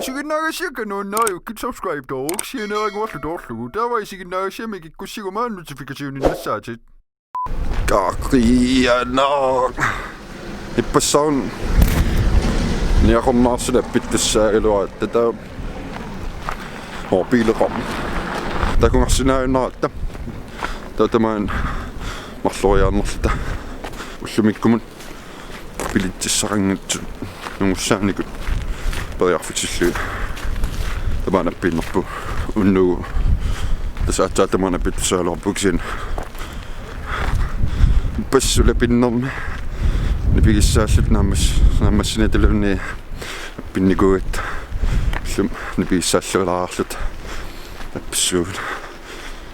SIISSISOQ subscribe dog. Siger noget godt dårligt. Der var SIISSISSISOQ mig ikke kunne sige mig notifikation i næste. Kakriana. Ippa sådan. Jeg kommer også der bitte særligt det der. Og bilram. Der kommer sinä näitä. Tämän mahlojannosta. Ussumikkumun pilitsissarangat nungussaaniku periarfiksillu. Tämä nappinnerpu unnu. Tässä atsaa tämä nappitsaalorbuksin. Passulle pinnamme. Nipigissaasut nammassinatelunni pinnikuut. Nipigissaassuulaarlut. Nappissuun.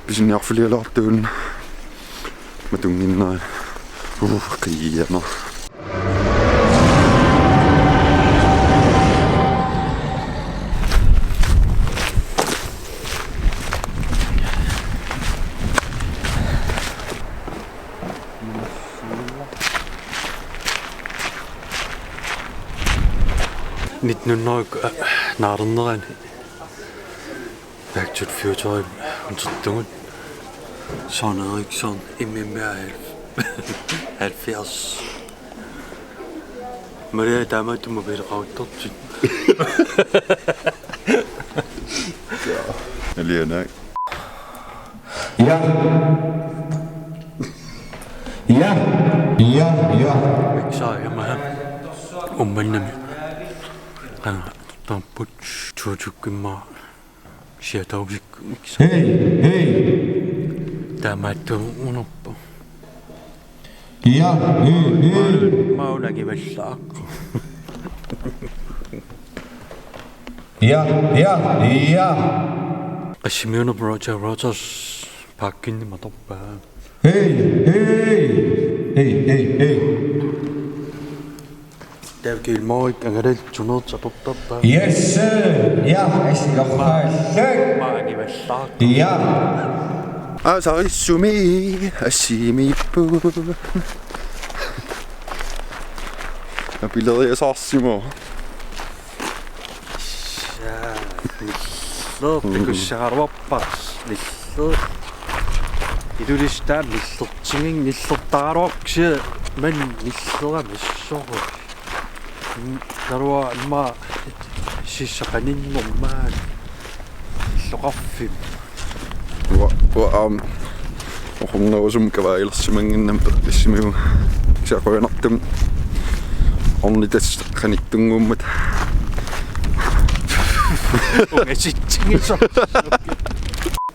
Pisin jarfilialaartuun. Mä tunginnain. Kiiano. Nyt noin naarunnerani. Back to the Future on tuttunut. Sådan er ikke sådan mere 70. Men det er der du må være ret til. Ja, lige nej. Ja. Ja. Ja. Ja. Ikke så jeg mig. Omvendende. Der butch tutukima. Siger dog ikke. Hey. Der er du underpå. Ja. Maunagi vessaq. Ja. Qasimiuna Roger Rogers pakkinni matoppa. Hey. Der gil moi angadel tunut sapoppa. Yes sir. Ja, SIISSISOQ. Maunagi vessaq. Ja. Asimipu. Jeg billeder SIISSIMO. Låt det kunne sarvappas. Lillot. Idulista lillot singing lillot tarokse. Men lillot missor. Der var ma sissaqaninnermaan. Lillaqaffim. Ohunnausum kavailersimanginnam perkissimiu. Siaqoyanartum. Ornitas qanittungummat. Ungasittingisa.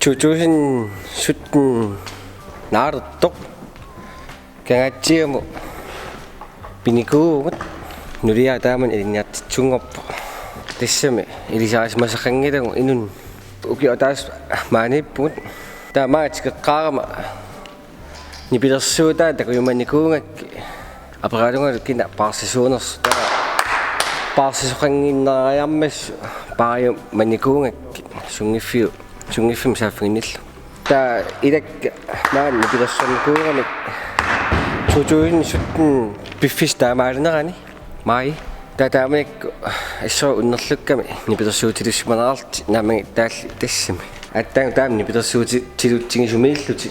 2017 naaruttoq Kangaatsiaqmu pinikuugut nulia taaman ilinniartitsungorpo tassami ilisaasimasaqangilagu inun ukiataas maanippugut taamaatikeqqaarama nipilersuutaa takuyumanikuungakki aperaalungalu kina paarsisuunersu paarsisuqanginneriarmassu paariu manikuungakki sungiffim saaffinillu taa ilakka maan nipilersunnikuungamik 2017 biffis taamaalunerani mai taamanikku assoo unnerlukkami nipilersuutilussumanararti naamagi taalli tassami attang nipilersuutilutsigisumilluti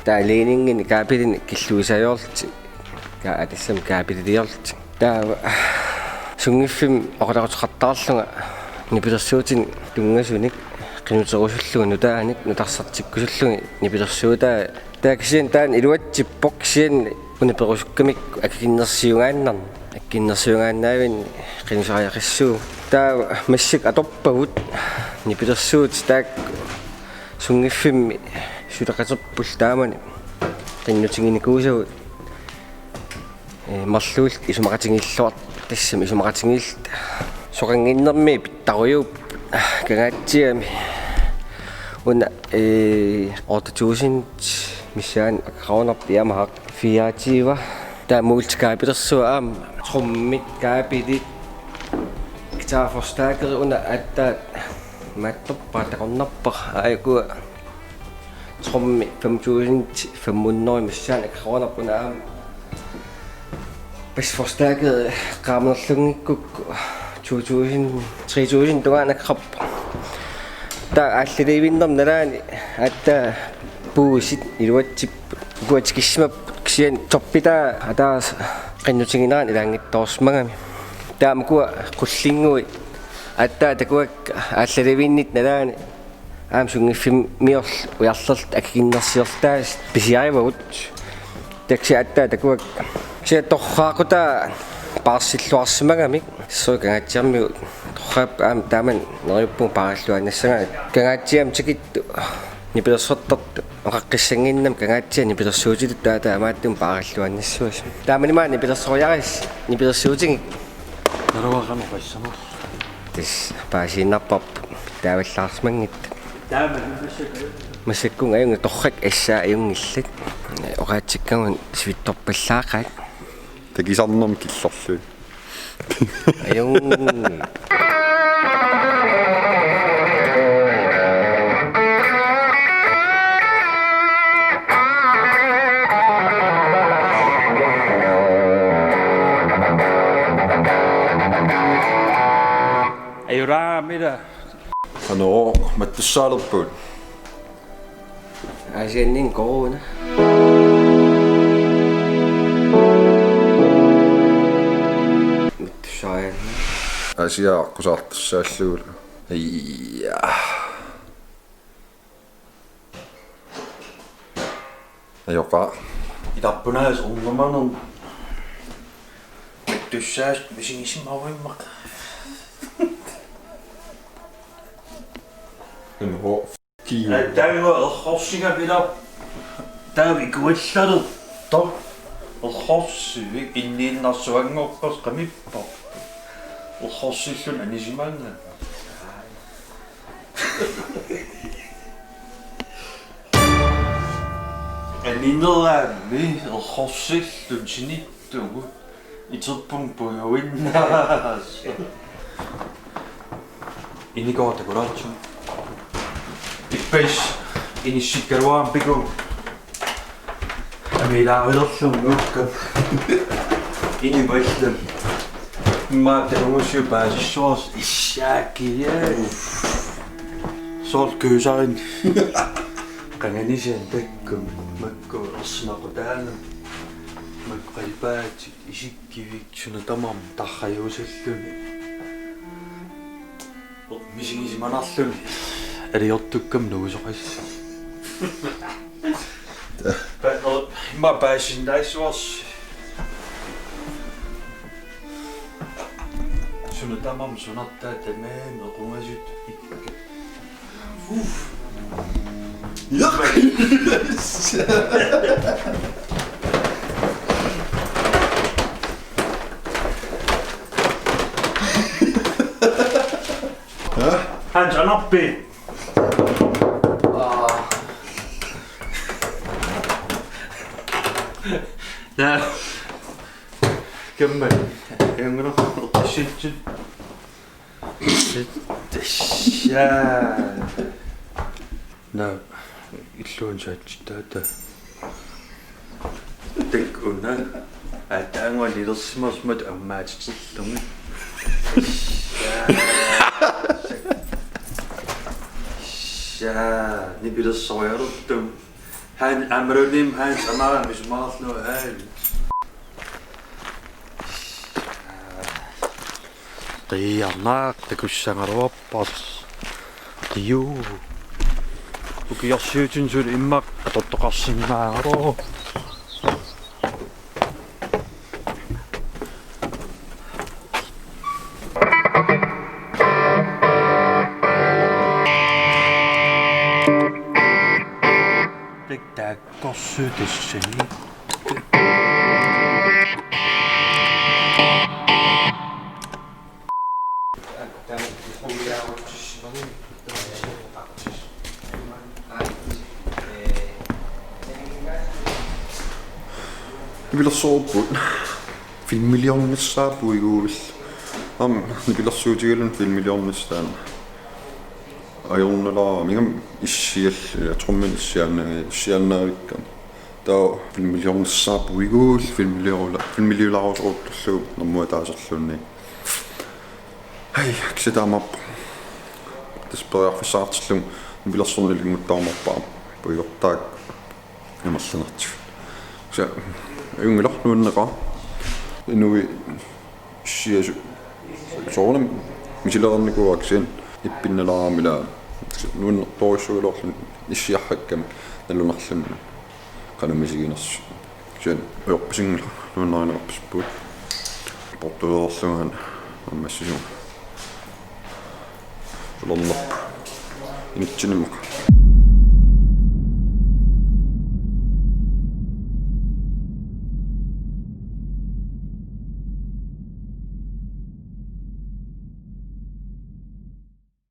taa leeningini kaapilini killuisajorti tassami kaapililiorti taa sungiffim oqularuteqartarlunga nipilersuutini tungasunik qinuterusullugu nutaanik nutarsartikkusullugi nipilersuutaa taakisian taan iluatsippoqsian uniperusukkamikku akkinnersiungaannaavin qinusariaqissuu taa massik atorpagut nipilersuut taak sungiffimmi suleqaterpul taamani qinnutinginikuusagut marluul isumaqatingilluart tassami isumaqatingilt soqanginnermi pittarujuup Kangaatsiaqami una 8000 missaan akqaunarpi amahaq fiaatiiva taa multikaapilersuaam trummit kaapilit guitarforstærkeri una attaat mattorpaa taqornarpaq aiku trummi 5500 missaan akqaunarpi una aam basforstærkeri qaamerlungikkuk 2000 тугаанаккарпа та аллилиивиннерм налаани атта пуусит илуатсип гуатикиссимап ксиан торпита атаас qinнутигинаан илаангитторсмагами таамакуа qullinngui атта такуак аллилиивиннит налаани аам сунгиффим миорл уярллерт акигиннерсиортаас писиаривагут такси атта такуак ксиа торраакута парсиллуарсимагами соо кангаатсиармигу торраап аам тааман нериуппун параллуаннассага кангаатсиам тикитту нипилерсэртэрту оқаққиссангиннам кангаатсиа нипилерсуутиту таата амааттум параллуаннассуас тааманима нипилерсориарис нипилерсуутиги наравагану қассамар тис паасииннарпарпу тааваллаарсмангит тааман масаккун аюнга торрак ассаа аюнгиллат оқаатсиккагун свитторпаллаақаат такисарнерми киллерлуи аюн Ayuraamida аноо маттуссаалерпуут асианнин корона миттусаая асиааққусаартуссааллуула ия аёқа идаппунаас унгаманер миттуссаас мисигисимавиммақ ноо киу таавиго эрхорсига вила таави куиллалер то эрхорсивик иннииннарсуангорпас qamippa эрхорсиллун анисимаанга аниннераами эрхорсиллун синиттугу итерпун пуйуиннаас инигота горачу иппэш инисиккаруаам пику амилаавилерлум нукка инибаллам маатэрусиу паасиссуарс иссааккия сол кюсарин канганисиан таккум макку ерсимақутаана маккалпаатик исиккивик суна тамам тарраюусаллуни мисигисиманарлуни алиортуккам нуусоқас имма паасиндаиссуарс суна тамам сунартаа тамаан эқунгасут икка Hans anappi. Nää. Kemmel. Engro. Shit. Ja. Nää. Illuun saattaa. Tekuna. Atangwa lidersimas mat ammaatsilluми. Ja, ni bliver søjret. Han amronim han samara mismarlo hal. Qiarnaaq takussangaruappas. Qiu. Ukiarsiutun sul immaq atortoqarsinnaaro. Takorloorsinnaagukku. Nipilersuurput filmilliornissaa puiguuvil nipilersuutigalun filmilliornistaan ajornalaa mingam issiall trummin issiannaavikkan taa filmilliornissaa puiguuvil filmilliularusorullu nermua taaserlunni Hei, ksidamap. Desperearfissaartillum vilersornilinguttarmarpaa puiortaak ямарланерти. Så yngilornuunneqa inui siasu soornam misilerernikuaksiin ippinnalaamila nuun toissuilorlun issiarrakkam nalunarlun qanumisiginersu sen uorpisingla nuunnarinaqappuspuut Part2 аммассисума улорнерпу инитсиниммаqa